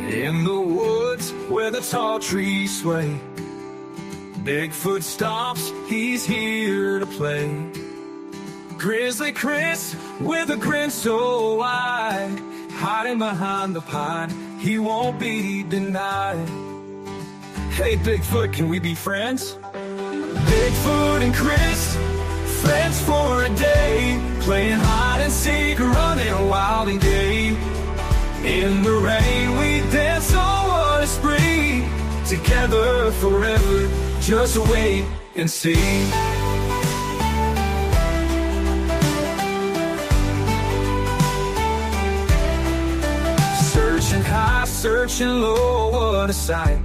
In the woods where the tall trees sway, Bigfoot stops, he's here to play. Grizzly Chris with a grin so wide, hiding behind the pine, he won't be denied. Hey Bigfoot, can we be friends? Bigfoot and Chris, friends for a day, playing hide and seek, running wild and gay. In the rain we dance, oh what a spree, together forever, just wait and see. Searching high, searching low, what a sight,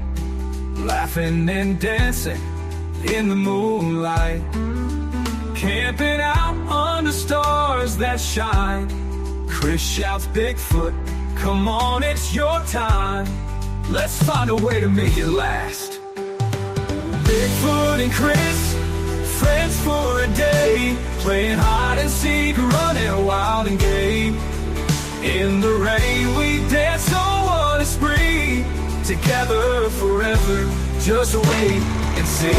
laughing and dancing in the moonlight, camping out under stars that shine. Chris shouts, Bigfoot, come on, it's your time, let's find a way to make it last. Bigfoot and Chris, friends for a day, playing hide and seek, running wild and gay. In the rain we dance, oh what a spree, together forever, just wait and see.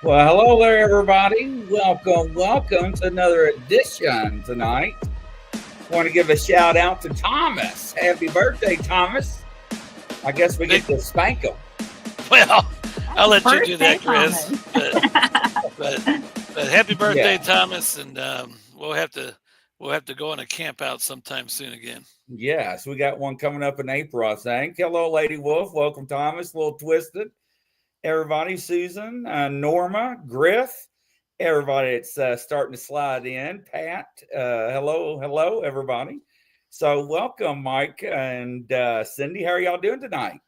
Well, hello there, everybody. Welcome to another edition tonight. Want to give a shout out to Thomas. Happy birthday, Thomas. I guess we get to spank him. Well, I'll let you do that, Chris. But happy birthday, Thomas, and we'll have to go on a camp out sometime soon again. Yes, we got one coming up in April, I think. Hello, Lady Wolf. Welcome, Thomas. A little twisted. Everybody, Susan, Norma, Griff, everybody that's starting to slide in. Pat, hello, everybody. So welcome, Mike and Cindy. How are y'all doing tonight?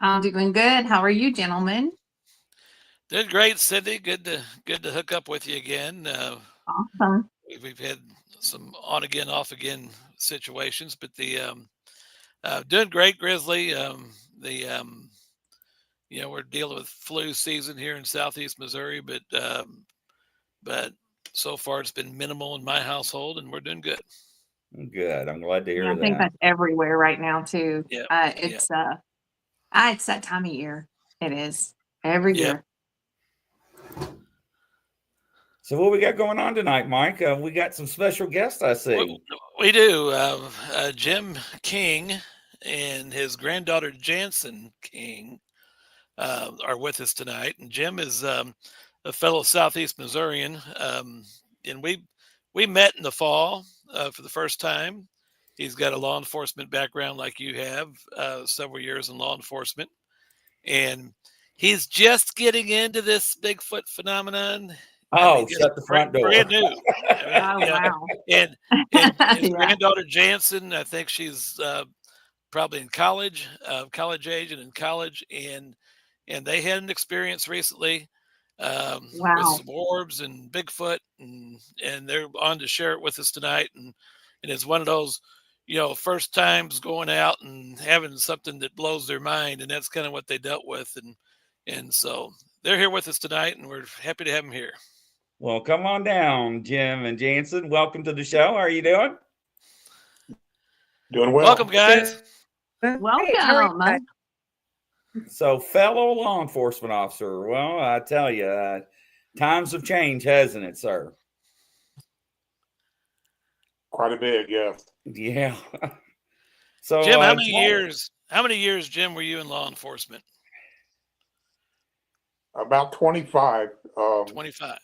I'm doing good. How are you, gentlemen? Doing great, Cindy. Good to hook up with you again. Awesome. We've had some on again, off again situations, but the doing great, Grizzly. We're dealing with flu season here in Southeast Missouri, but so far it's been minimal in my household, and we're doing good. Good. I'm glad to hear I think that. that's everywhere right now too. Yeah. It's it's that time of year. It is every Yep. year. So what we got going on tonight, Mike? We got some special guests, I see. We do. Jim King and his granddaughter Janson King are with us tonight, and Jim is a fellow Southeast Missourian, and we met in the fall for the first time. He's got a law enforcement background like you have, several years in law enforcement, and he's just getting into this Bigfoot phenomenon. Oh, shut the front door. Brand new. Wow. And his Yeah. granddaughter Janson, I think she's probably in college age and in college, and they had an experience recently with Wow. some orbs and Bigfoot, and they're on to share it with us tonight. And it's one of those, first times going out and having something that blows their mind, and that's kind of what they dealt with, and so they're here with us tonight, and we're happy to have them here. Well, come on down, Jim and Janson. Welcome to the show. How are you doing? Doing well. Welcome, guys. Welcome. So, fellow law enforcement officer. Well, I tell you, times have changed, hasn't it, sir? Quite a bit, yes. Yeah. So, Jim, how many years, Jim, were you in law enforcement? About 25. 25.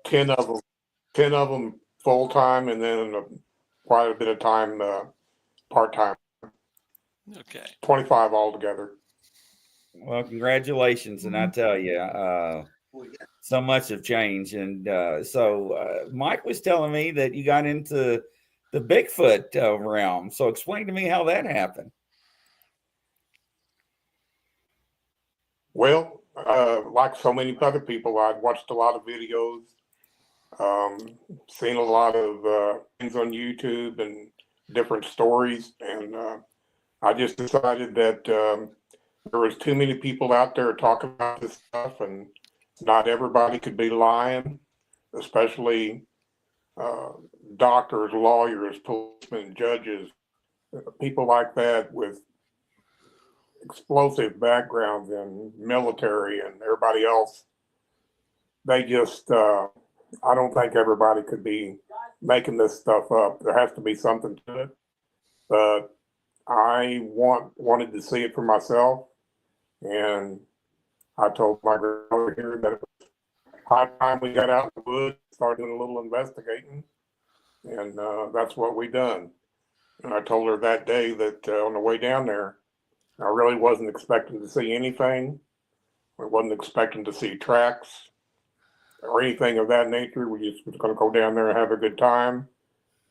10 of them full time, and then quite a bit of time part time. Okay. 25 altogether. Well, congratulations, and I tell you, so much have changed. And so Mike was telling me that you got into the Bigfoot realm. So explain to me how that happened. Well, like so many other people, I'd watched a lot of videos, seen a lot of things on YouTube and different stories, and I just decided that there was too many people out there talking about this stuff, and not everybody could be lying, especially doctors, lawyers, policemen, judges, people like that with explosive backgrounds in military and everybody else. They just, I don't think everybody could be making this stuff up. There has to be something to it. But I wanted to see it for myself. And I told my grandmother here that it was high time we got out in the woods, started doing a little investigating. And that's what we done. And I told her that day that on the way down there, I really wasn't expecting to see anything. I wasn't expecting to see tracks or anything of that nature. We just was going to go down there and have a good time.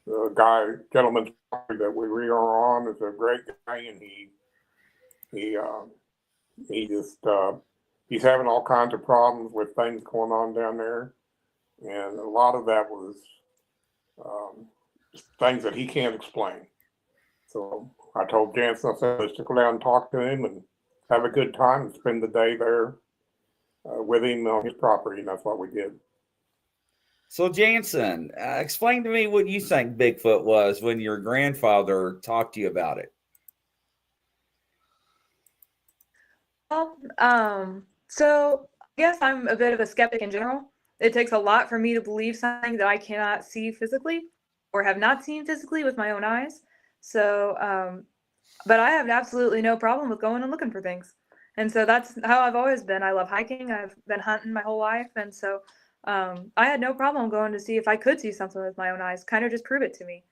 The gentleman's property that we are on is a great guy, and he's having all kinds of problems with things going on down there, and a lot of that was things that he can't explain. So I told Janson, I said, let's go down and talk to him and have a good time and spend the day there with him on his property, and that's what we did. So, Janson, explain to me what you think Bigfoot was when your grandfather talked to you about it. Well, so I guess I'm a bit of a skeptic in general. It takes a lot for me to believe something that I cannot see physically or have not seen physically with my own eyes. So, but I have absolutely no problem with going and looking for things. And so that's how I've always been. I love hiking. I've been hunting my whole life. And so I had no problem going to see if I could see something with my own eyes, kind of just prove it to me.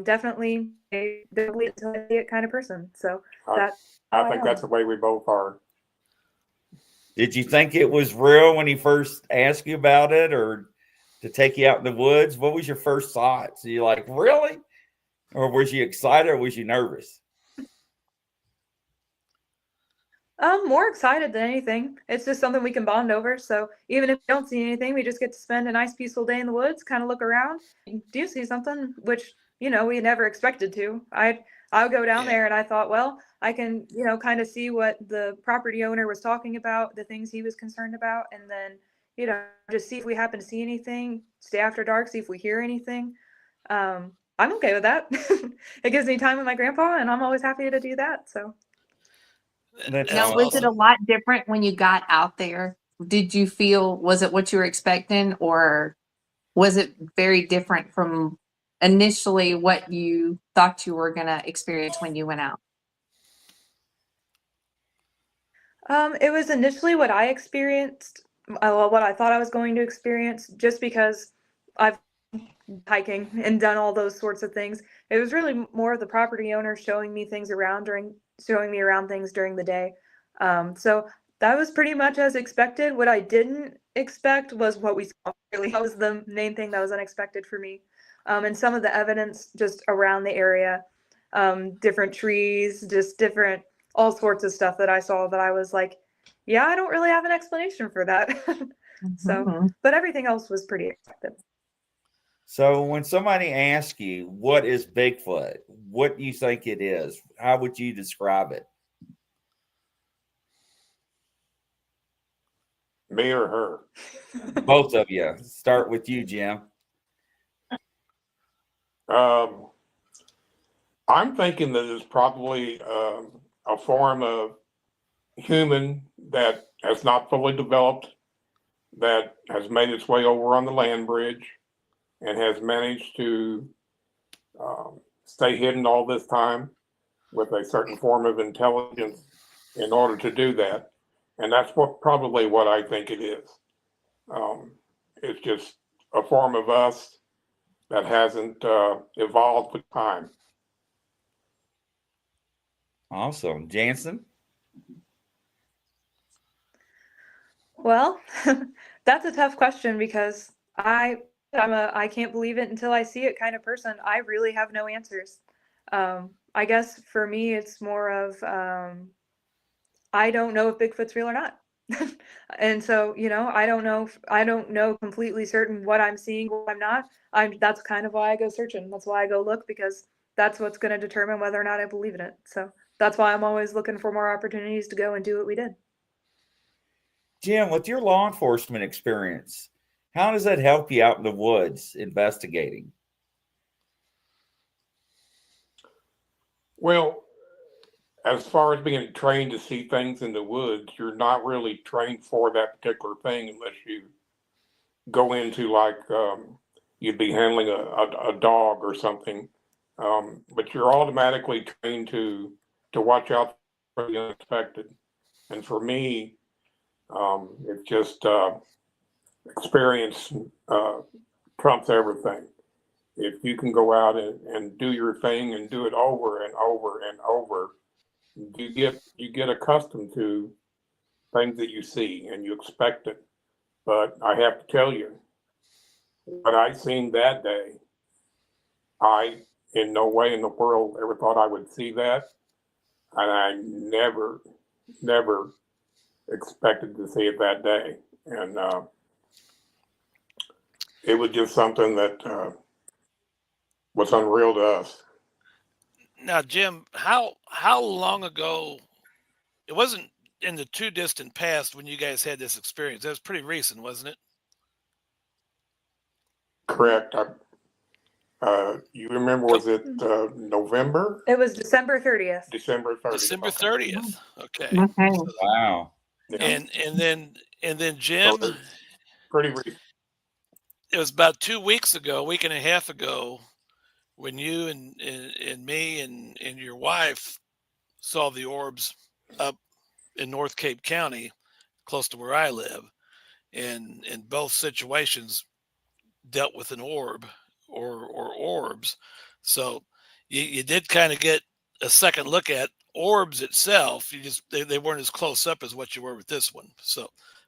Definitely a believe until I see it kind of person. So I think that's the way we both are. Did you think it was real when he first asked you about it, or to take you out in the woods? What was your first thoughts? Are you like, really? Or was you excited, or was you nervous? More excited than anything. It's just something we can bond over. So even if we don't see anything, we just get to spend a nice peaceful day in the woods, kind of look around. You do see something, which, we never expected to. I'll go down there and I thought, well, I can, kind of see what the property owner was talking about, the things he was concerned about. And then, just see if we happen to see anything, stay after dark, see if we hear anything. I'm okay with that. It gives me time with my grandpa, and I'm always happy to do that. So That's Now, That's was it awesome. a lot different when you got out there? Did you feel, was it what you were expecting, or was it very different from initially what you thought you were going to experience when you went out? it was initially what I experienced, what I thought I was going to experience, just because I've hiking and done all those sorts of things. It was really more of the property owner showing me around things during the day. So that was pretty much as expected. What I didn't expect was what we saw. Really, that was the main thing that was unexpected for me. And some of the evidence just around the area, different trees, just different, all sorts of stuff that I saw that I was like, yeah, I don't really have an explanation for that. So, Mhm. but everything else was pretty expected. So when somebody asks you what is Bigfoot, what do you think it is? How would you describe it? Me or her? Both of you. Start with you, Jim. Um, I'm thinking that it's probably a form of human that has not fully developed, that has made its way over on the land bridge and has managed to stay hidden all this time with a certain form of intelligence in order to do that. And that's probably what I think it is. It's just a form of us that hasn't evolved with time. Awesome. Jansen? Well, that's a tough question because I'm a I can't believe it until I see it kind of person. I really have no answers. I guess for me, it's more of I don't know if Bigfoot's real or not. And so, I don't know completely certain what I'm seeing, what I'm not. That's kind of why I go searching. That's why I go look, because that's what's going to determine whether or not I believe in it. So that's why I'm always looking for more opportunities to go and do what we did. Jim, with your law enforcement experience, how does that help you out in the woods investigating? Well, as far as being trained to see things in the woods, you're not really trained for that particular thing unless you go into you'd be handling a dog or something. But you're automatically trained to watch out for the unexpected. And for me, it's just experience trumps everything. If you can go out and do your thing and do it over and over and over, you get accustomed to things that you see and you expect it. But I have to tell you, what I seen that day, I in no way in the world ever thought I would see that. And I never expected to see it that day. And it was just something that was unreal to us. Now, Jim, how long ago? It wasn't in the too distant past when you guys had this experience. That was pretty recent, wasn't it? Correct. You remember, was it November? It was December 30th. December 30th. December Okay. 30th. Okay. Okay. So, Wow. Yeah. and then So Jim, it's pretty recent. it was about 2 weeks ago, a week and a half ago, when you and me and your wife saw the orbs up in North Cape County, close to where I live. And in both situations dealt with an orb or orbs. So you did kind of get a second look at orbs itself. You just they weren't as close up as what you were with this one. So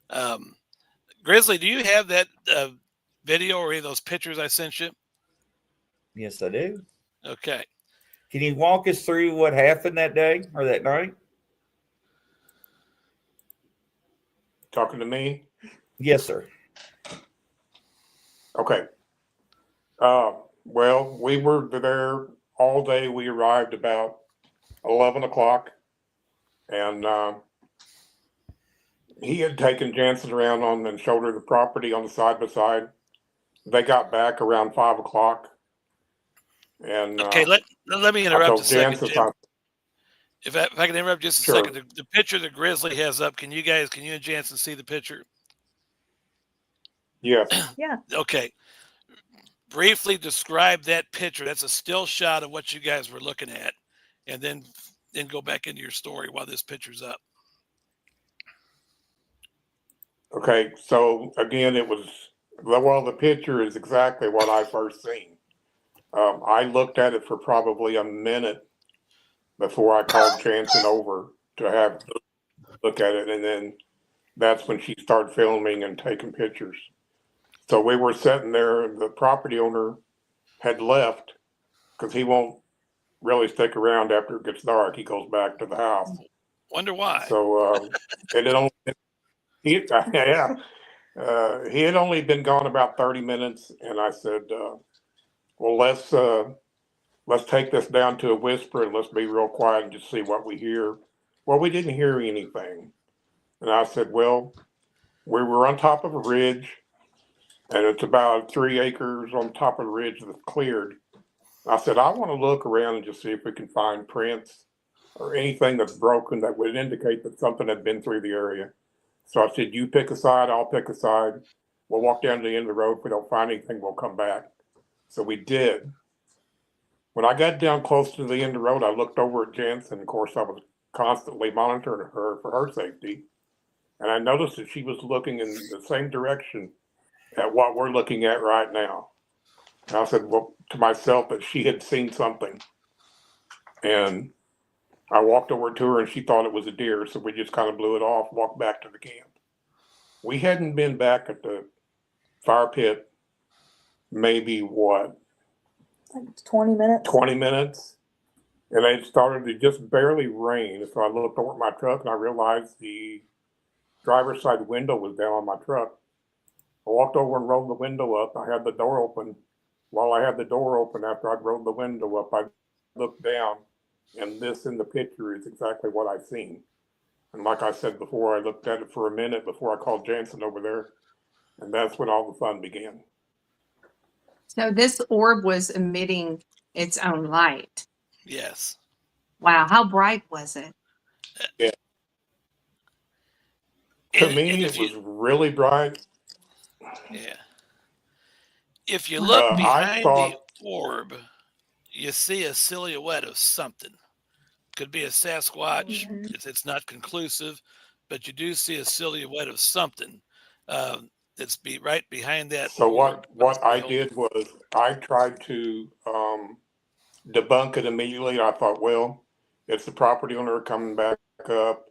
um, Grizzly, do you have that video or any of those pictures I sent you? Yes, I do. Okay. Can you walk us through what happened that day or that night? Talking to me? Yes, sir. Okay. Well, we were there all day. We arrived about 11 o'clock. And he had taken Janson around on and showed her the property on the side by side. They got back around 5 o'clock. And Okay, let me I interrupt a told second, Janson, Jim. If I can interrupt just a Sure. second, the picture that Grizzly has up, can you and Janson see the picture? yes. Yeah. Okay. Briefly describe that picture. That's a still shot of what you guys were looking at, and then go back into your story while this picture's up. Okay, so again, the picture is exactly what I first seen. I looked at it for probably a minute before I called Janson over to have a look at it, and then that's when she started filming and taking pictures. So we were sitting there, the property owner had left because he won't really stick around after it gets dark. He goes back to the house. Wonder why. So it had only he had only been gone about 30 minutes, and I said, well, let's take this down to a whisper and let's be real quiet and just see what we hear. Well, we didn't hear anything. And I said, well, we were on top of a ridge, and it's about 3 acres on top of the ridge that's cleared. I said, I want to look around and just see if we can find prints or anything that's broken that would indicate that something had been through the area. So I said, you pick a side, I'll pick a side. We'll walk down to the end of the road. If we don't find anything, we'll come back. So we did. When I got down close to the end of the road, I looked over at Janson. Of course, I was constantly monitoring her for her safety. And I noticed that she was looking in the same direction at what we're looking at right now. And I said, well, to myself, that she had seen something. And I walked over to her and she thought it was a deer. So we just kind of blew it off, walked back to the camp. We hadn't been back at the fire pit maybe what? Like 20 minutes. 20 minutes. And it started to just barely rain. So I looked over at my truck and I realized the driver's side window was down on my truck. I walked over and rolled the window up. I had the door open. While I had the door open, after I'd rolled the window up, I looked down, and this in the picture is exactly what I seen. And like I said before, I looked at it for a minute before I called Janson over there, and that's when all the fun began. So this orb was emitting its own light. Yes. Wow, how bright was it? Yeah. To me, it was really bright. Yeah. If you look behind the orb, you see a silhouette of something. Could be a Sasquatch. Mm-hmm. It's not conclusive, but you do see a silhouette of something that's right behind that. So orb. what I did was I tried to debunk it immediately. I thought, well, it's the property owner coming back up.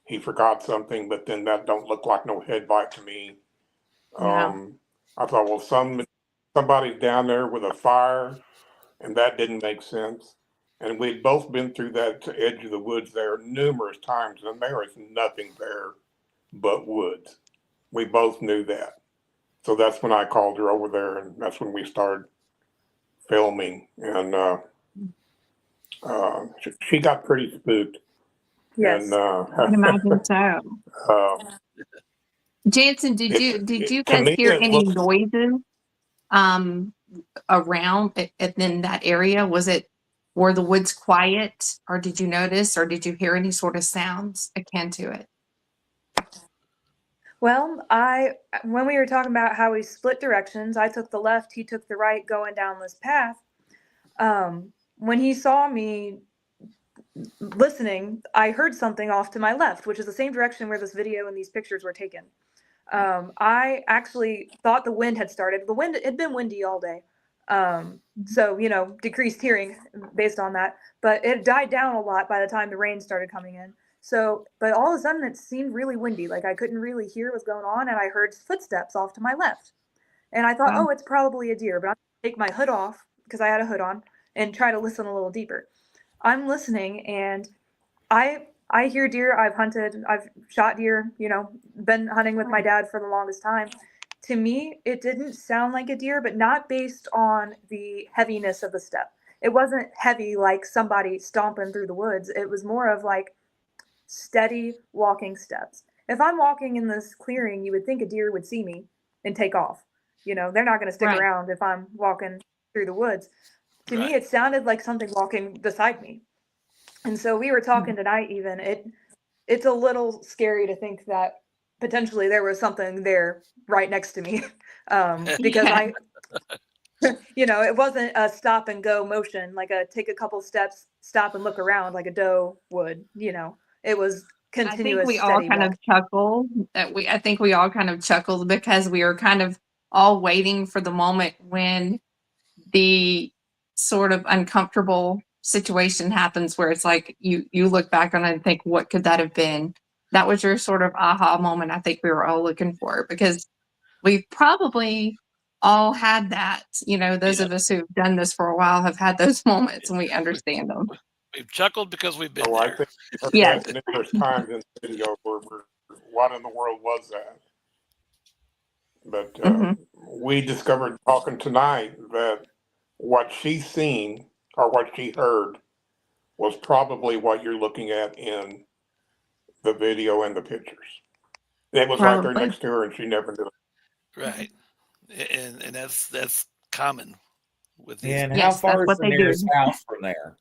He forgot something, but then that don't look like no head bite to me. Yeah. I thought, well, somebody's down there with a fire, and that didn't make sense. And we'd both been through that edge of the woods there numerous times, and there is nothing there but woods. We both knew that. So that's when I called her over there, and that's when we started filming. And she got pretty spooked. Yes. And, I can imagine so. Janson, did you guys hear any noises around in that area? Were the woods quiet, or did you notice, or did you hear any sort of sounds akin to it? Well, when we were talking about how we split directions, I took the left, he took the right going down this path. When he saw me listening, I heard something off to my left, which is the same direction where this video and these pictures were taken. I actually thought the wind had started. It had been windy all day. So, decreased hearing based on that, but it died down a lot by the time the rain started coming in. So, but all of a sudden it seemed really windy. Like I couldn't really hear what was going on, and I heard footsteps off to my left. And I thought, oh, it's probably a deer, but I'm gonna take my hood off because I had a hood on and try to listen a little deeper. I'm listening, and I hear deer. I've hunted, I've shot deer, been hunting with my dad for the longest time. To me, it didn't sound like a deer, but not based on the heaviness of the step. It wasn't heavy like somebody stomping through the woods. It was more of like steady walking steps. if I'm walking in this clearing, you would think a deer would see me and take off. You know, they're not going to stick Right. around if I'm walking through the woods. To me, Right. it sounded like something walking beside me. And so we were talking tonight, even it's a little scary to think that potentially there was something there right next to me. Because Yeah. you know, it wasn't a stop and go motion, like a take a couple steps, stop and look around like a doe would, you know, it was I think continuous, we all steady kind walk. of chuckled I think we all kind of chuckled because we were kind of all waiting for the moment when the sort of uncomfortable situation happens where it's like you look back on it and think, what could that have been? That was your sort of aha moment. I think we were all looking for, because we've probably all had that. You know, those Yeah. of us who've done this for a while have had those moments, and we understand them. We've chuckled because we've been Oh, I there. think we heard Yes. that numerous times in the video where what in the world was that? But Mhm. we discovered talking tonight that what she's seen or what she heard was probably what you're looking at in the video and the pictures. It was right there Probably. next to her, and she never knew it. Right. And that's common with these. And how Yes, that's far is what the they do. nearest house from there?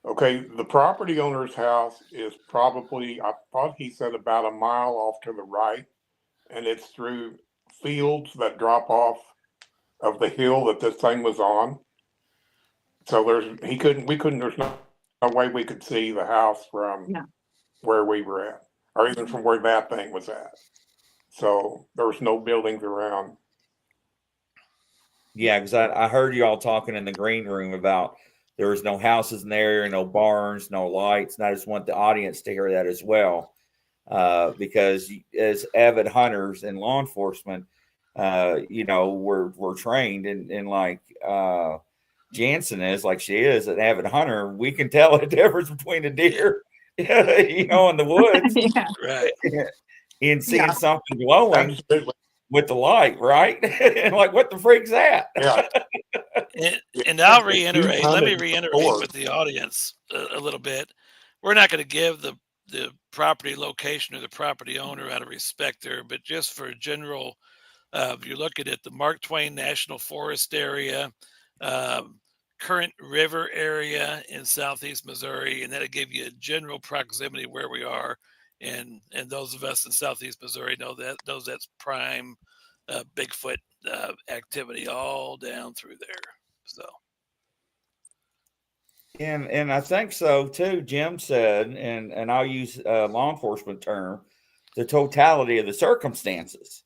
Okay, the property owner's house is probably, I thought he said about a mile off to the right, and it's through fields that drop off of the hill that this thing was on. So we couldn't, there's no way we could see the house from No. where we were at, or even from where that thing was at. So there was no buildings around. Yeah, because I heard you all talking in the green room about there was no houses in the area, no barns, no lights, and I just want the audience to hear that as well, because as avid hunters and law enforcement, you know, we're trained, and like Janson is, like she is an avid hunter, we can tell the difference between a deer, you know, in the woods, Yeah. Right. and seeing Yeah. something glowing Absolutely. with the light, right? And like, what the freak's that? Yeah. And I'll If you reiterate, let me hunted reiterate before, with the audience a little bit. We're not going to give the property location or the property owner out of respect there, but just for general, if you're looking at the Mark Twain National Forest area, current river area in southeast Missouri, and that'll give you a general proximity where we are. And those of us in southeast Missouri know that's prime Bigfoot activity all down through there. So, And I think so too. Jim said, and I'll use a law enforcement term, the totality of the circumstances,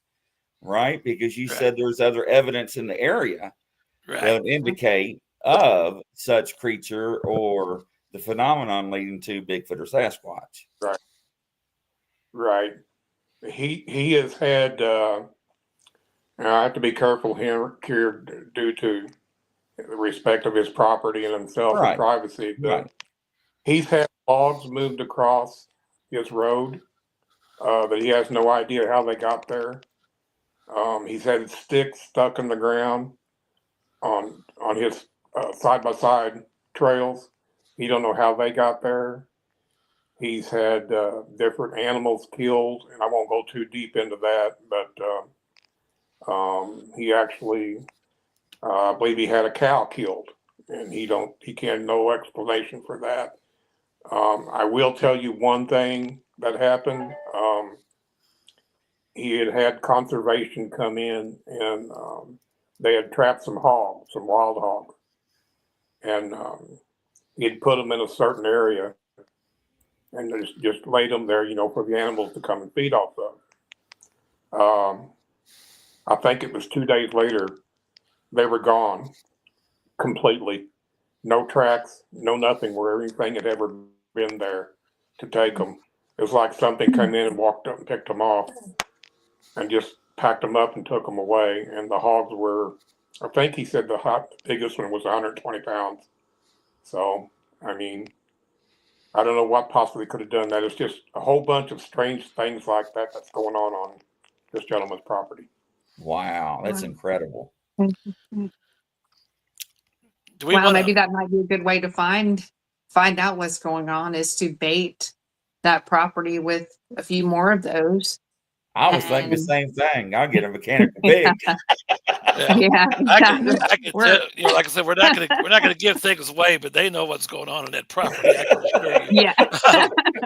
right? Because you right, said there's other evidence in the area that right, would indicate of such creature or the phenomenon leading to Bigfoot or Sasquatch. right, right. He has had, and I have to be careful here due to the respect of his property and himself and Right, privacy, but right. he's had logs moved across his road that he has no idea how they got there. He's had sticks stuck in the ground on his side by side trails. He don't know how they got there. He's had different animals killed, and I won't go too deep into that, but he actually, I believe he had a cow killed, and he can't no explanation for that. I will tell you one thing that happened. He had conservation come in, and they had trapped some hogs, some wild hogs, and he had put them in a certain area and just laid them there, you know, for the animals to come and feed off of. I think it was 2 days later, they were gone completely. No tracks, no nothing where anything had ever been there to take them. It was like something came in and walked up and picked them off and just packed them up and took them away. And the hogs were, I think he said the biggest one was 120 pounds. So, I mean, I don't know what possibly could have done that. It's just a whole bunch of strange things like that that's going on this gentleman's property. Wow, that's Wow. incredible. Interesting. do we Well, want maybe to? that might be a good way to find out what's going on, is to bait that property with a few more of those. I was thinking the And same thing. I'll get a mechanical pig. Yeah. yeah, exactly. I can tell, like I said, we're not gonna give things away, but they know what's going on that property. I can assure you. Yeah.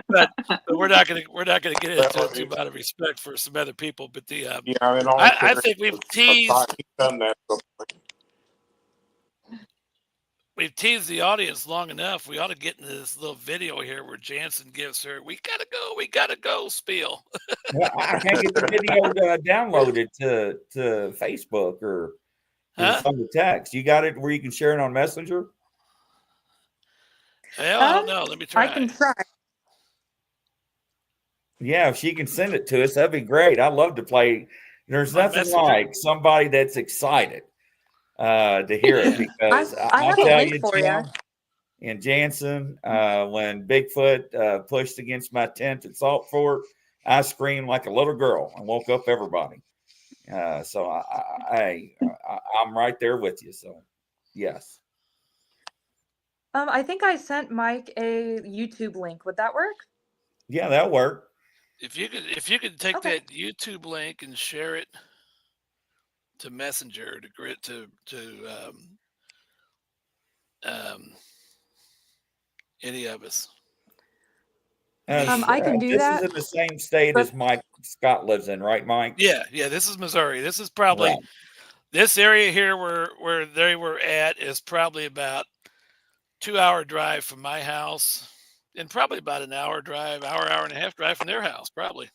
But we're not gonna get into it too out of respect for some other people. But Yeah, in all I think we've seriousness, teased he's done that before. we've teased the audience long enough. We ought to get into this little video here where Janson gives her we gotta go spiel. Well, I can't get the video downloaded to Facebook or Huh? from the text. You got it where you can share it on Messenger? Well, I don't know. Let me try. I can try. Yeah, if she can send it to us, that'd be great. I love to play. There's On nothing Messenger? like somebody that's excited to hear it because I I'll have a tell link you, for Jim ya. and Jansen, when Bigfoot pushed against my tent at Salt Fort, I screamed like a little girl and woke up everybody. So I'm right there with you. So, yes. I think I sent Mike a YouTube link. Would that work? Yeah, that'll work. If you could take Okay. that YouTube link and share it to Messenger to grit to any of us. I can do This that, is in the same state but- as Mike Scott lives in, right, Mike? Yeah, this is Missouri. This is probably Right. this area here where they were at is probably about 2-hour drive from my house and probably about an hour and a half drive from their house, probably.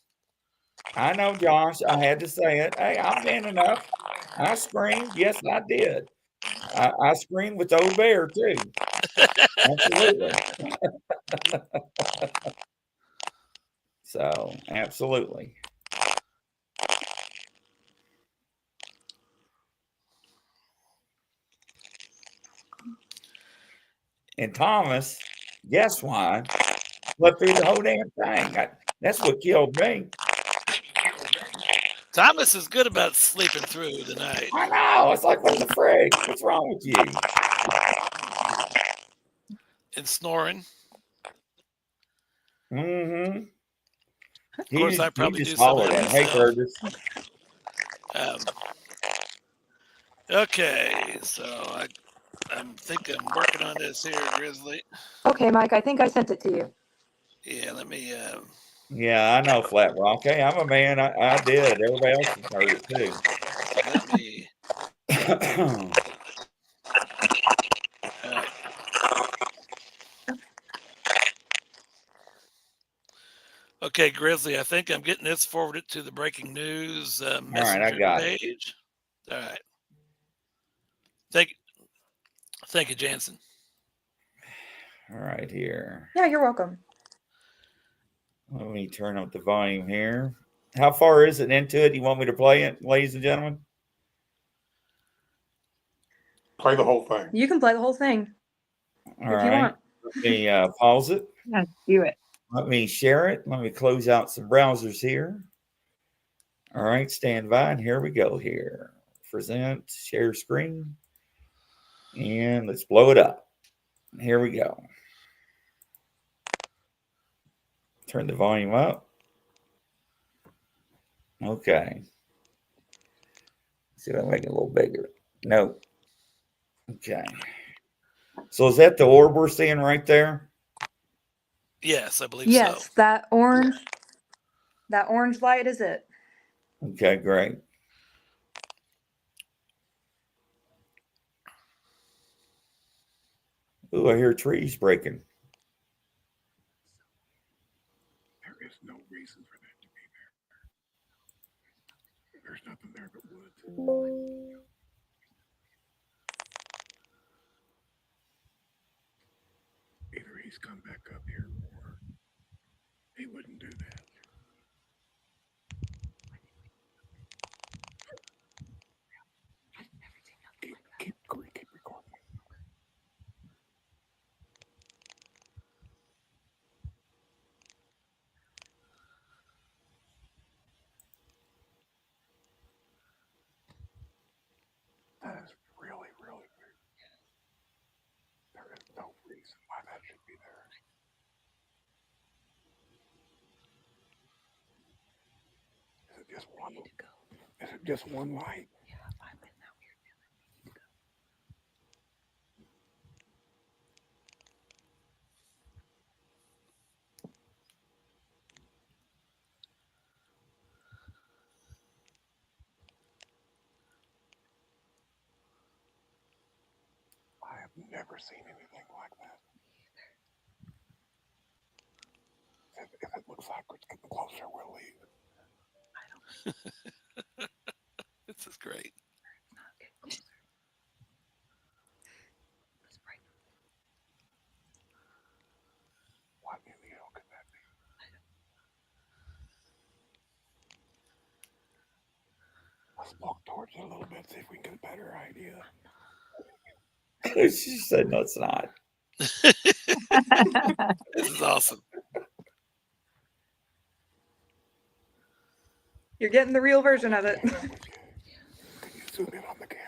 I know, Josh. I had to say it. Hey, I'm man enough. I screamed. Yes, I did. I screamed with the old bear too. Absolutely. So, absolutely. And Thomas, guess why? Slept through the whole damn thing. That's what killed me. Thomas is good about sleeping through the night. I know. It's like, what the frig? What's wrong with you? And snoring. Mm-hmm. Of course, I probably do some hollered of at that Hey, myself. Curtis. Okay, so I'm thinking I'm working on this here, Grizzly. Okay, Mike, I think I sent it to you. Yeah, let me. Yeah, I know, Flat Rock. Hey, I'm a man. I did. Everybody else has heard it too. Let me. Okay, Grizzly, I think I'm getting this forwarded to the breaking news messenger I got page. All right. Thank you, Jansen. All right, here. Yeah, you're welcome. Let me turn up the volume here. How far is it into it? You want me to play it, ladies and gentlemen? Play the whole thing. You can play the whole thing All if you right. want. Let me pause it. Yeah, do it. Let me share it. Let me close out some browsers here. All right, stand by, and here we go here. Present, share screen, and let's blow it up. Here we go. Turn the volume up. Okay. See if I can make it a little bigger. No. Okay. So is that the orb we're seeing right there? Yes, I believe Yes, so. that orange light is it. Okay, great. Ooh, I hear trees breaking. There is no reason for that to be there. There's nothing there but woods. Either he's come back up here or he wouldn't do that. Keep recording. That is really, really weird. There is no reason why that should be there. just one? Is it just one light? I have never seen anything like that. If it looks like it's getting closer, we'll leave. This is great. What in the hell could that be? Let's walk towards it a little bit, see if we can get a better idea. She said, no, it's not. This is awesome. You're getting the real version of it. Can you zoom in on the camera?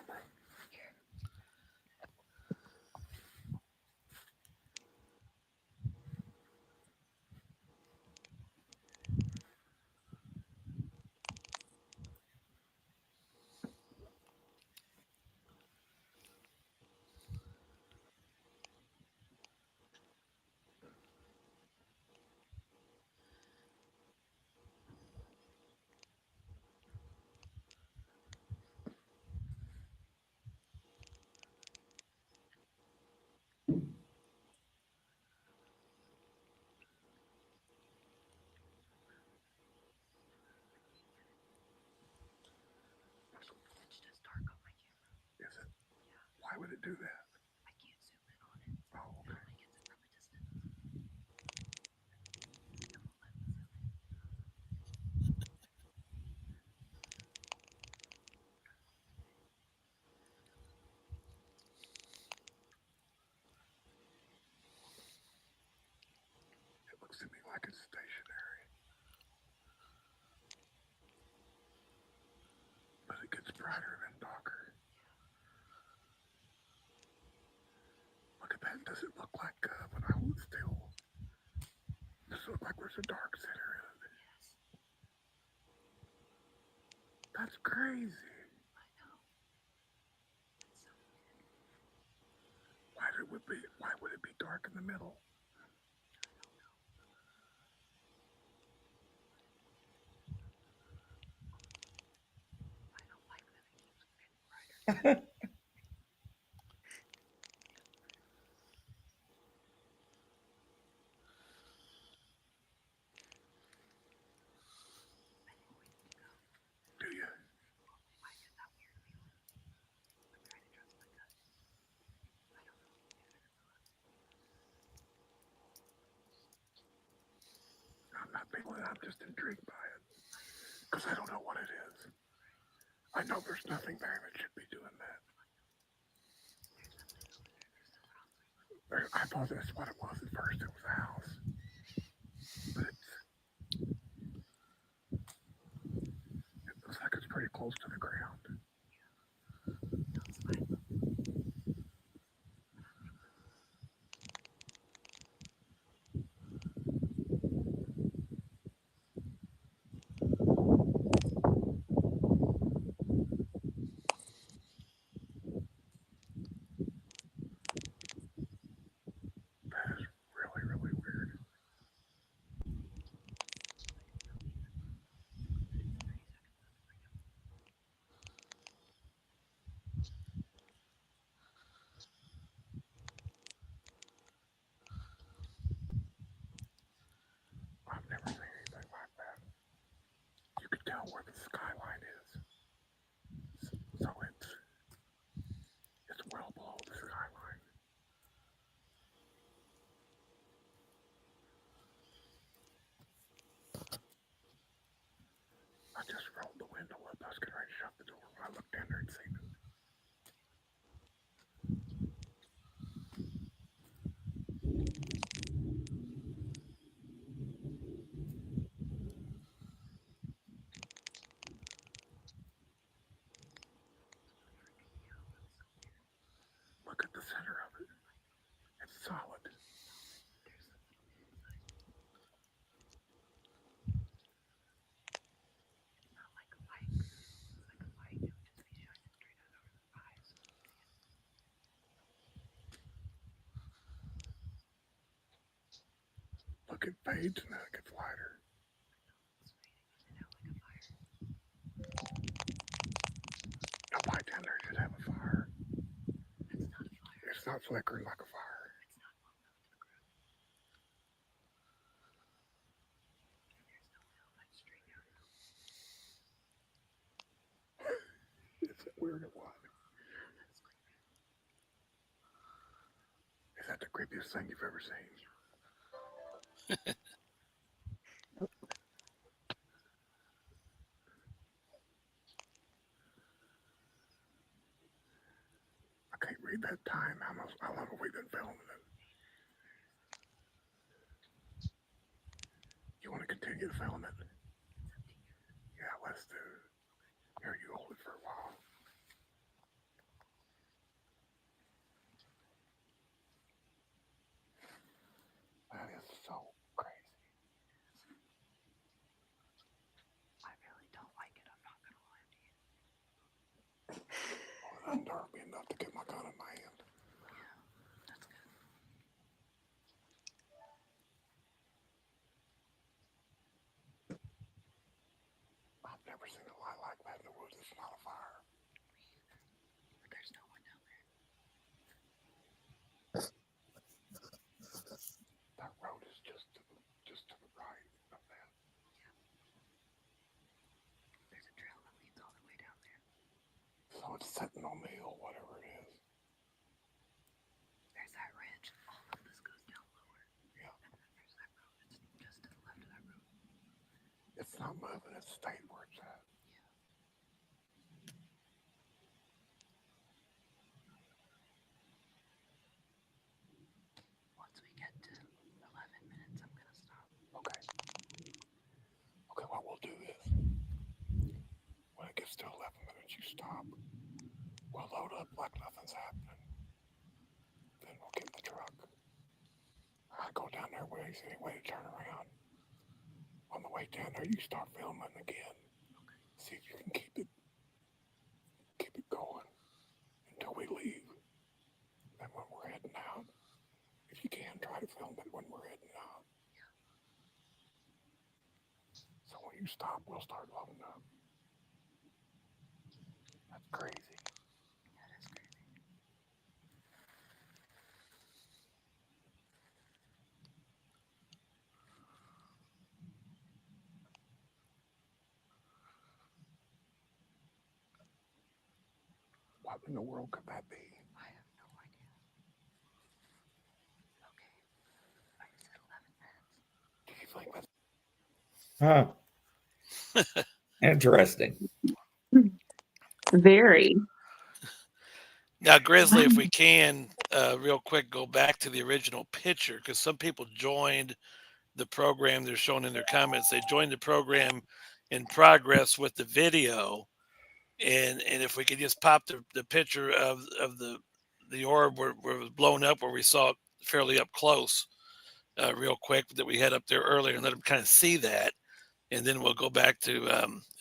Is it? Why would it do that? I can't zoom in on it. Oh, okay. It looks to me like it's stationary. But it gets brighter and darker. Look at that. Does it look like when I hold still? Does it look like there's a dark center in it? Yes. That's crazy. I know. It's so weird. Why would it be dark in the middle? I don't like that it keeps getting brighter. Do you? I get that weird feeling. I'm trying to trust my gut. I don't know. I'm not feeling it. I'm just intrigued by it. Because I don't know what it is. I know there's nothing there that should be doing that. I thought that's what it was at first. It was a house. But it looks like it's pretty close to the ground. That is really, really weird. I've never seen anything like that. You can tell where the skyline is. So it's well below the skyline. I just rolled the window up. I was getting ready to shut the door when I looked in there and seen it. Look at the center of it. It's solid. look, it fades and then it gets lighter. The light down there should have a fire. It's not flickering like a fire. It's weird or what? Is that the creepiest thing you've ever seen? I can't read that time. How long have we been filming it? You want to continue to film it? Yeah, let's do it. Here, you hold it for a while. That is so crazy. I really don't like it. I'm not going to lie to you. Well, that unnerved me enough to get my gun in my hand. Yeah, that's good. I've never seen a light like that in the woods. It's not a fire. There's no one down there. That road is just to the right of that. Yeah. There's a trail that leads all the way down there. So it's sitting on the hill, whatever it is. There's that ridge. All of this goes down lower. Yeah. And then there's that road. It's just to the left of that road. It's not moving. It's staying where it's at. Yeah. Once we get to 11 minutes, I'm going to stop. Okay. Okay, what we'll do is, when it gets to 11 minutes, you stop. We'll load up like nothing's happening. Then we'll get in the truck. I go down there where there's any way to turn around. On the way down there, you start filming again. Okay. See if you can keep it going until we leave. And when we're heading out, if you can, try to film it when we're heading out. Yeah. So when you stop, we'll start loading up. That's crazy. That is crazy. What in the world could that be? I have no idea. Okay. I said 11 minutes. Do you think that's... Huh. Interesting. Very. Now, Grizzly, if we can, real quick, go back to the original picture, because some people joined the program. They're showing in their comments they joined the program in progress with the video, and if we could just pop the picture of the orb where it was blown up, where we saw it fairly up close, real quick, that we had up there earlier, and let them kind of see that, and then we'll go back to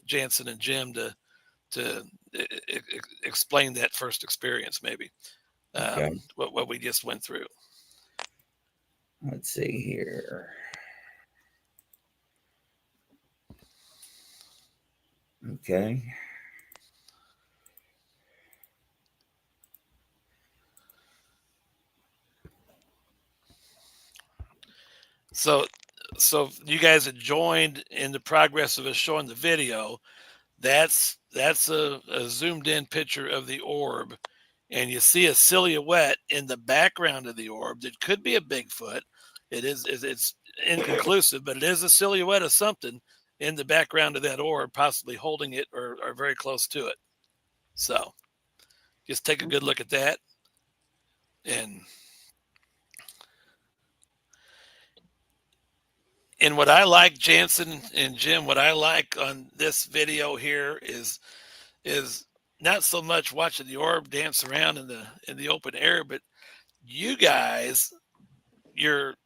Janson and Jim to explain that first experience, maybe. Okay. What we just went through. Let's see here. Okay. So you guys had joined in the progress of us showing the video. That's a zoomed in picture of the orb, and you see a silhouette in the background of the orb that could be a Bigfoot. It's inconclusive, but it is a silhouette of something in the background of that orb, possibly holding it or very close to it. So just take a good look at that. And what I like, Janson and Jim, what I like on this video here is not so much watching the orb dance around in the open air, but you guys, your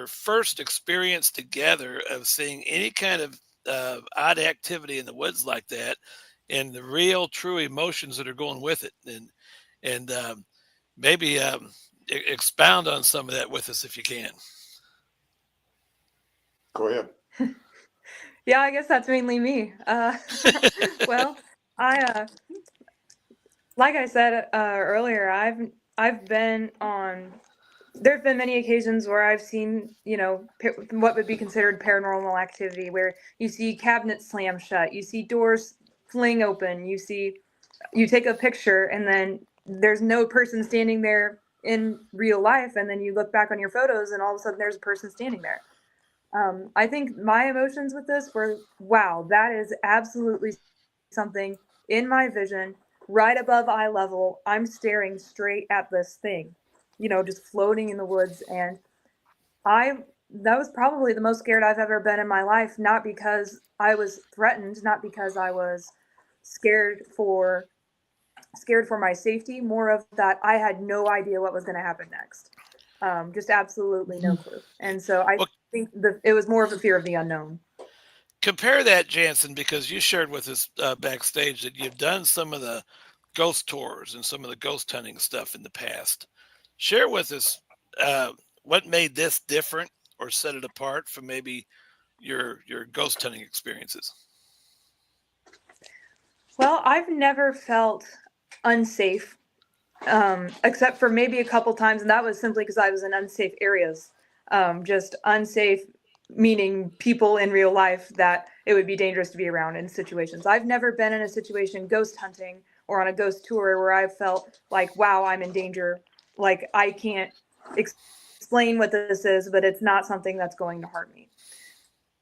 first experience together of seeing any kind of odd activity in the woods like that, and the real true emotions that are going with it, and maybe expound on some of that with us if you can. Go ahead. Yeah, I guess that's mainly me. Well, I like I said earlier, I've been on. There've been many occasions where I've seen, what would be considered paranormal activity, where you see cabinets slam shut, you see doors fling open, you take a picture, and then there's no person standing there in real life, and then you look back on your photos, and all of a sudden there's a person standing there. I think my emotions with this were, wow, that is absolutely something in my vision, right above eye level. I'm staring straight at this thing, just floating in the woods. And that was probably the most scared I've ever been in my life, not because I was threatened, not because I was scared for my safety, more of that I had no idea what was going to happen next. Just absolutely no clue. And so I think it was more of a fear of the unknown. Compare that, Janson, because you shared with us backstage that you've done some of the ghost tours and some of the ghost hunting stuff in the past. Share with us what made this different or set it apart from maybe your ghost hunting experiences. Well, I've never felt unsafe, except for maybe a couple times, and that was simply because I was in unsafe areas. Just unsafe, meaning people in real life that it would be dangerous to be around in situations. I've never been in a situation ghost hunting or on a ghost tour where I felt like, wow, I'm in danger. Like I can't explain what this is, but it's not something that's going to harm me.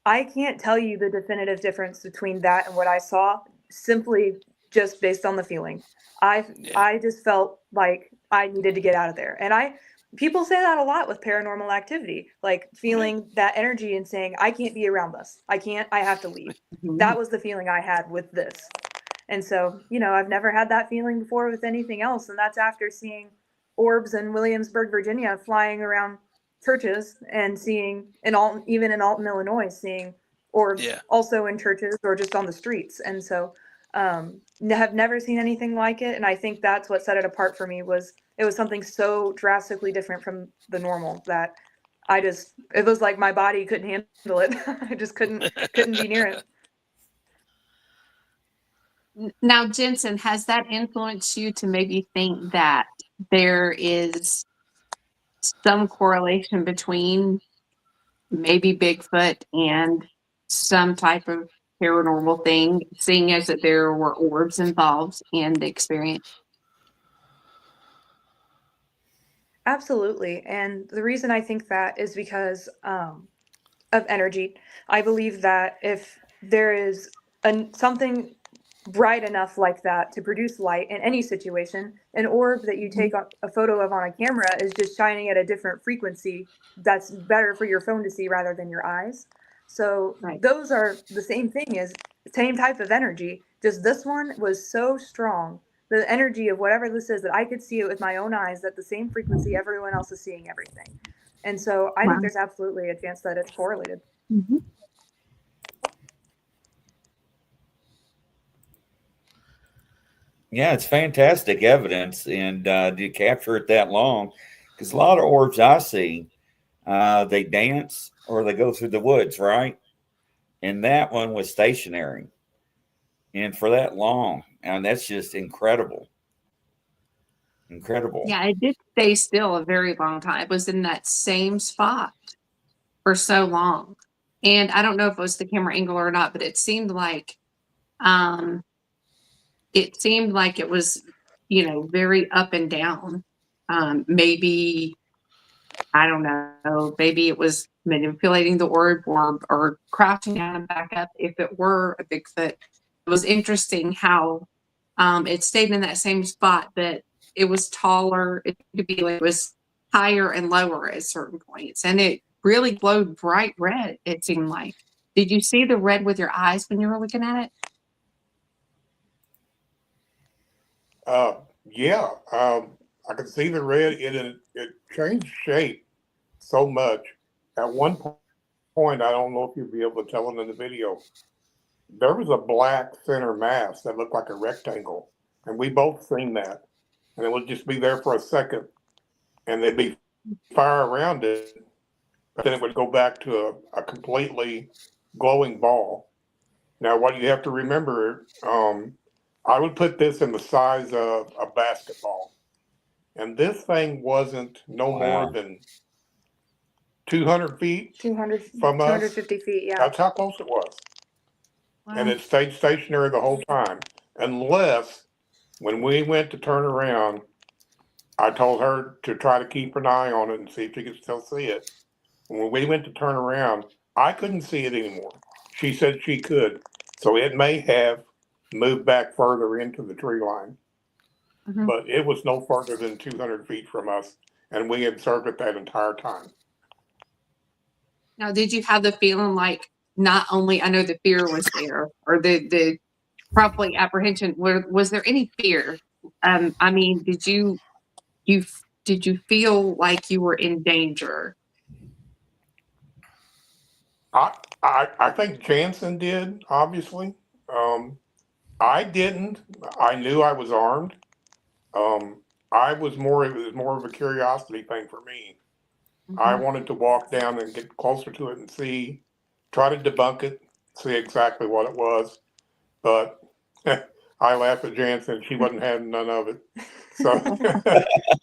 I can't tell you the definitive difference between that and what I saw, simply just based on the feeling. I just felt like I needed to get out of there. And people say that a lot with paranormal activity, like feeling that energy and saying, I can't be around this. I have to leave. That was the feeling I had with this. And so, I've never had that feeling before with anything else. And that's after seeing orbs in Williamsburg, Virginia, flying around churches, and seeing even in Alton, Illinois, seeing orbs also in churches or just on the streets. And so have never seen anything like it. And I think that's what set it apart for me, was it was something so drastically different from the normal that it was like my body couldn't handle it. I just couldn't be near it. Now, Janson, has that influenced you to maybe think that there is some correlation between maybe Bigfoot and some type of paranormal thing, seeing as that there were orbs involved in the experience? Absolutely. And the reason I think that is because of energy. I believe that if there is something bright enough like that to produce light in any situation, an orb that you take a photo of on a camera is just shining at a different frequency that's better for your phone to see rather than your eyes. So those are the same thing, as the same type of energy, just this one was so strong, the energy of whatever this is, that I could see it with my own eyes at the same frequency everyone else is seeing everything. And so I think there's absolutely a chance that it's correlated. Mm-hmm. Yeah, it's fantastic evidence, and to capture it that long, because a lot of orbs I see, they dance or they go through the woods, right? And that one was stationary, and for that long, and that's just incredible. Incredible. Yeah, it did stay still a very long time. It was in that same spot for so long. And I don't know if it was the camera angle or not, but it seemed like it was, very up and down. Maybe, I don't know, maybe it was manipulating the orb or crouching down and back up if it were a Bigfoot. It was interesting how it stayed in that same spot, but it was taller. It could be like it was higher and lower at certain points. And it really glowed bright red, it seemed like. Did you see the red with your eyes when you were looking at it? Yeah. I could see the red. It changed shape so much. At one point, I don't know if you'll be able to tell it in the video, there was a black center mass that looked like a rectangle. And we both seen that. And it would just be there for a second. And there'd be fire around it. but then it would go back to a completely glowing ball. Now, what you have to remember, I would put this in the size of a basketball. And this thing wasn't no more Wow. than 200 feet 200, from us. 250 feet. Yeah. That's how close it was. And Wow. it stayed stationary the whole time. Unless when we went to turn around, I told her to try to keep an eye on it and see if she could still see it. And when we went to turn around, I couldn't see it anymore. She said she could. So it may have moved back further into the tree line. Mhm. But it was no further than 200 feet from us. And we observed it that entire time. Now, did you have the feeling like not only I know the fear was there or the probably apprehension, was there any fear? I mean, did you feel like you were in danger? I think Janson did, obviously. I didn't. I knew I was armed. Um, it was more of a curiosity thing for me. I Mhm. wanted to walk down and get closer to it and see, try to debunk it, see exactly what it was. But I laughed at Jansen. She wasn't having none of it. So,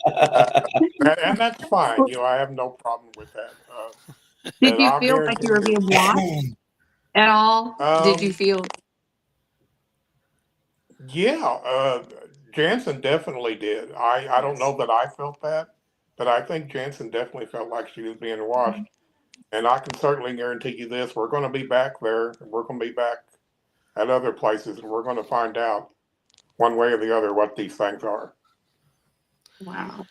and that's fine. You know, I have no problem with that. Did And you I'll feel like guarantee you were you. being watched at all? Did you Um, feel yeah, Jansen definitely did. I don't know that I felt that, but I think Jansen definitely felt like she was being watched. And I can certainly guarantee you this: we're going to be back there, and we're going to be back at other places, and we're going to find out one way or the other what these things are. wow?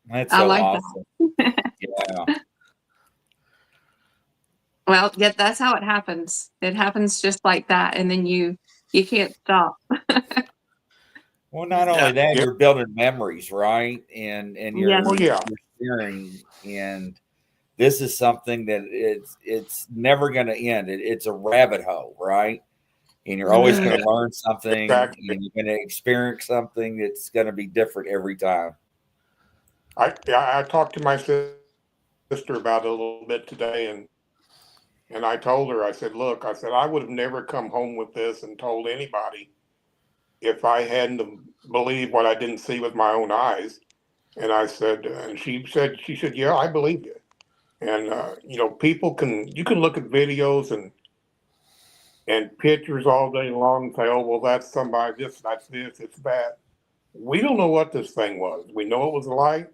That's I so like awesome. that. Yeah. Well, yeah, that's how it happens. It happens just like that, and then you can't stop. Well, not Yeah. only that, Yep. you're building memories, right? And Yes. Oh yeah, you're sharing, and this is something that it's never going to end. It's a rabbit hole, right? And you're always going Mm. to learn something, exactly. and you're going to experience something that's going to be different every time. I talked to my sister about it a little bit today, and I told her, I said, look, I said I would have never come home with this and told anybody if I hadn't have believed what I didn't see with my own eyes. And I said, and she said, yeah, I believe you. And you know, you can look at videos and pictures all day long and say, oh, well, that's somebody, that's this, it's that. We don't know what this thing was. We know it was light.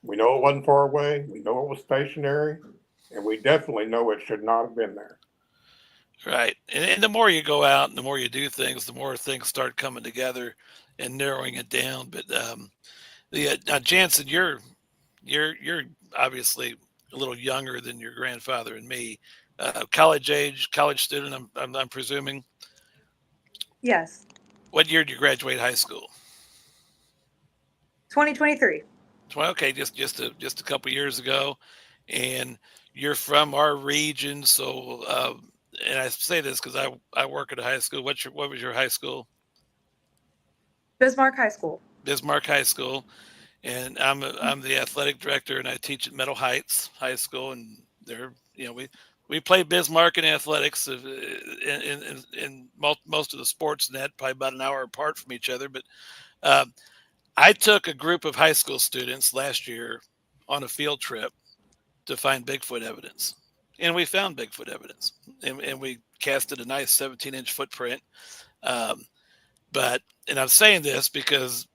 We know it wasn't far away. We know it was stationary. And we definitely know it should not have been there. Right. And the more you go out and the more you do things, the more things start coming together and narrowing it down. But now, Jansen, you're obviously a little younger than your grandfather and me. College age, college student. I'm presuming. Yes. What year did you graduate high school? 2023. Well, okay, just a couple years ago, and you're from our region, so and I say this because I work at a high school. What was your high school? Bismarck High School. Bismarck High School, and I'm the athletic director, and I teach at Meadow Heights High School, and they're we play Bismarck in athletics in most of the sports in that probably about an hour apart from each other, but. I took a group of high school students last year on a field trip to find Bigfoot evidence. And we found Bigfoot evidence. And we casted a nice 17-inch footprint. And I'm saying this because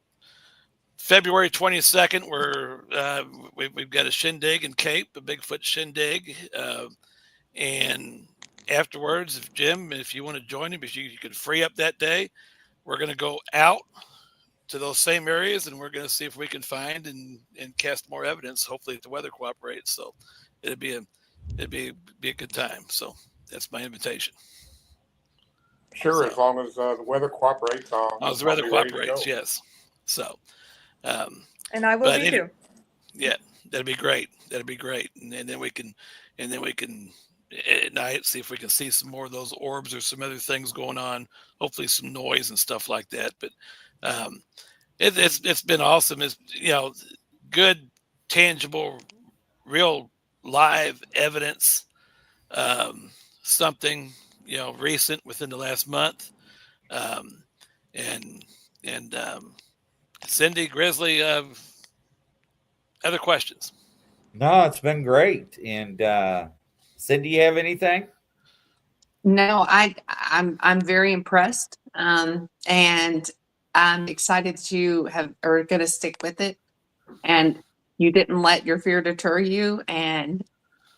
February 22nd, we've got a shindig in Cape, a Bigfoot shindig. And afterwards, if you want to join him, if you could free up that day, we're going to go out to those same areas, and we're going to see if we can find and cast more evidence. Hopefully, if the weather cooperates, so it'd be a good time. So that's my invitation. Sure, So as long as the weather cooperates, as the I'll weather be ready to cooperates, go. yes. So, And I will but be too. yeah, that'd be great. That'd be great, and then we can at night see if we can see some more of those orbs or some other things going on. Hopefully, some noise and stuff like that. But it's been awesome. It's good, tangible real live evidence, something, recent within the last month. And Cindy, Grizzly, other questions? No, it's been great. And Cindy, you have anything? No, I'm very impressed. And I'm excited that you are going to stick with it, and you didn't let your fear deter you. And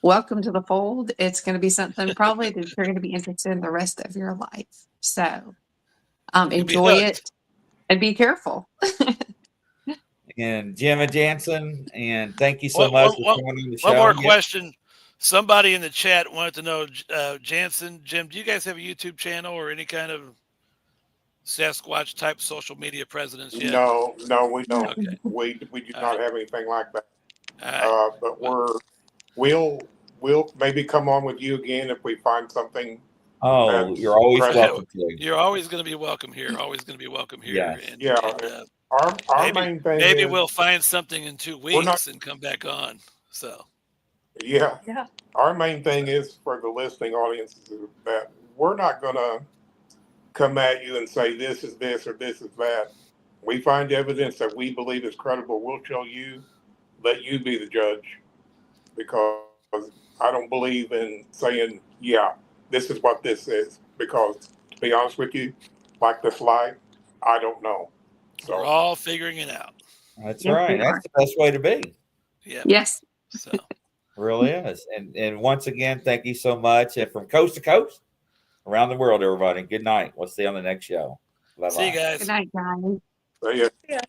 welcome to the fold. It's going to be something probably that you're going to be interested in the rest of your life. So You'll be enjoy hooked. it and be careful. And Jim and Janson, and thank you so much for coming on the show. One more Yep. question. Somebody in the chat wanted to know, Janson, Jim, do you guys have a YouTube channel or any kind of Sasquatch type social media presence yet? No, we don't. Okay. We do All not right. have anything like that. All right. But we'll maybe come on with you again if we find something. Oh, you're always Right. welcome to. You're always going to be welcome here. Always going to be welcome here. Yes. And, Yeah. Our main thing maybe is we'll find something in 2 weeks and come back on. So yeah. Yeah. Our main thing is for the listening audience is that we're not gonna come at you and say this is this or this is that. We find evidence that we believe is credible. We'll show you, let you be the judge, because I don't believe in saying, yeah, this is what this is. Because to be honest with you, like this life, I don't know. So we're all figuring it out. That's Yes, right. we That's the best way to be. Yeah. Yes. So Really is. And once again, thank you so much. And from coast to coast, around the world, everybody. Good night. We'll see you on the next show. Bye-bye. see you guys. Good night, guys. yeah. Yeah.